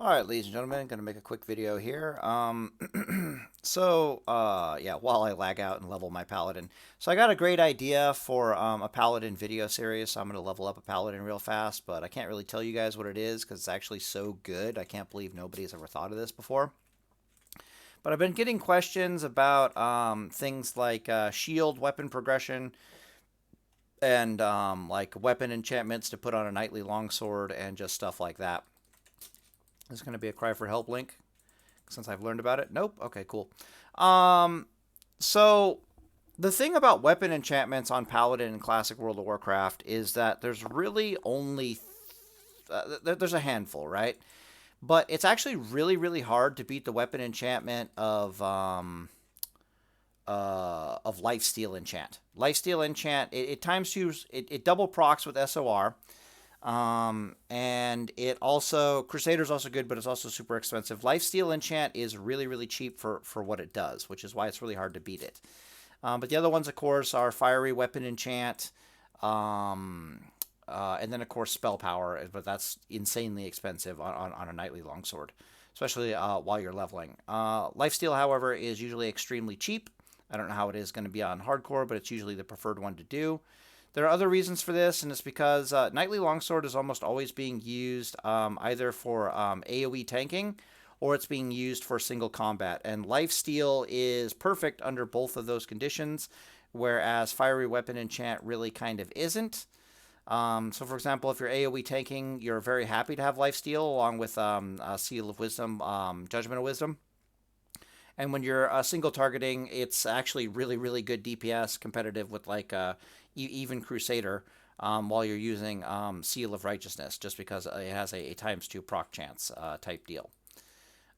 Alright, ladies and gentlemen, going to make a quick video here. Yeah, while I lag out and level my paladin. So I got a great idea for a paladin video series, so I'm going to level up a paladin real fast, but I can't really tell you guys what it is because it's actually so good. I can't believe nobody's ever thought of this before. But I've been getting questions about things like shield weapon progression and like weapon enchantments to put on a knightly longsword and just stuff like that. There's going to be a cry for help link since I've learned about it. Nope. Okay, cool. Um, so the thing about weapon enchantments on Paladin in Classic World of Warcraft is that there's really only there's a handful, right? But it's actually really, really hard to beat the weapon enchantment of Lifesteal Enchant. Lifesteal Enchant it times two it double procs with SOR. And it also, Crusader's also good, but it's also super expensive. Lifesteal Enchant is really, really cheap for what it does, which is why it's really hard to beat it. But the other ones, of course, are Fiery Weapon Enchant, and then, of course, Spell Power, but that's insanely expensive on a Knightly Longsword, especially while you're leveling. Lifesteal, however, is usually extremely cheap. I don't know how it is going to be on Hardcore, but it's usually the preferred one to do. There are other reasons for this, and it's because Knightly Longsword is almost always being used either for AoE tanking or it's being used for single combat. And Lifesteal is perfect under both of those conditions, whereas Fiery Weapon Enchant really kind of isn't. So, for example, if you're AoE tanking, you're very happy to have Lifesteal along with Seal of Wisdom, Judgment of Wisdom. And when you're single targeting, it's actually really, really good DPS competitive with like even Crusader while you're using Seal of Righteousness, just because it has a times 2 proc chance type deal.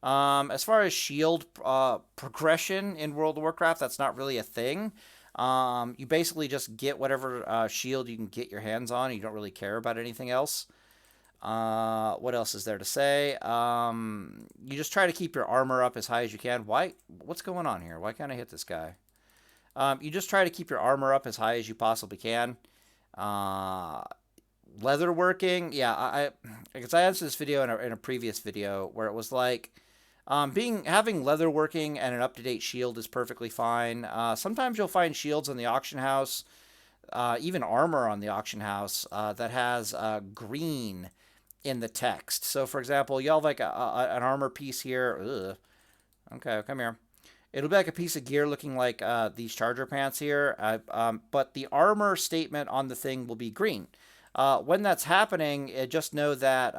As far as shield progression in World of Warcraft, that's not really a thing. You basically just get whatever shield you can get your hands on. You don't really care about anything else. What else is there to say? You just try to keep your armor up as high as you can. Why? What's going on here? Why can't I hit this guy? You just try to keep your armor up as high as you possibly can. Uh, Leatherworking, yeah, because I answered this video in a previous video where it was like, having leatherworking and an up-to-date shield is perfectly fine. Sometimes you'll find shields in the auction house, even armor on the auction house that has green in the text. So, for example, you have like an armor piece here. Ugh. Okay, come here. It'll be like a piece of gear looking like these charger pants here, but the armor statement on the thing will be green. When that's happening, just know that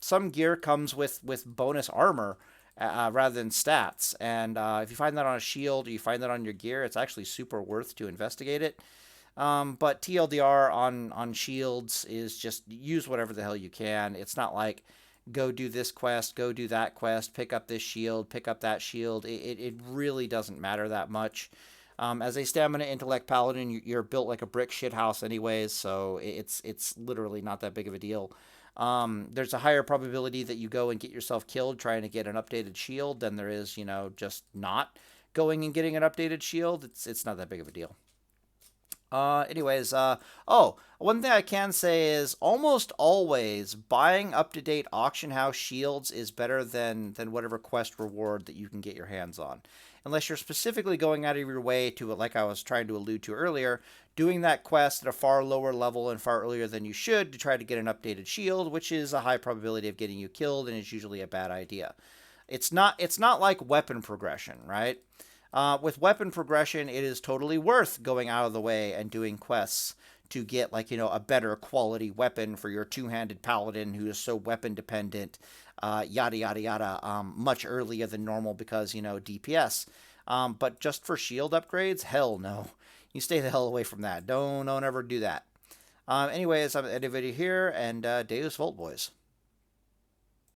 some gear comes with bonus armor rather than stats. And if you find that on a shield or you find that on your gear, it's actually super worth to investigate it. But TLDR on shields is just use whatever the hell you can. It's not like go do this quest, go do that quest, pick up this shield, pick up that shield. It really doesn't matter that much. As a stamina intellect paladin, you're built like a brick shithouse anyways, so it's literally not that big of a deal. There's a higher probability that you go and get yourself killed trying to get an updated shield than there is, just not going and getting an updated shield. It's not that big of a deal. One thing I can say is almost always buying up-to-date auction house shields is better than whatever quest reward that you can get your hands on. Unless you're specifically going out of your way to, like I was trying to allude to earlier, doing that quest at a far lower level and far earlier than you should to try to get an updated shield, which is a high probability of getting you killed and is usually a bad idea. It's not like weapon progression, right? With weapon progression, it is totally worth going out of the way and doing quests to get a better quality weapon for your two-handed paladin who is so weapon dependent, yada yada yada, much earlier than normal because DPS. But just for shield upgrades, hell no. You stay the hell away from that. Don't ever do that. Anyways, I'm editing video here, and Deus Volt, boys.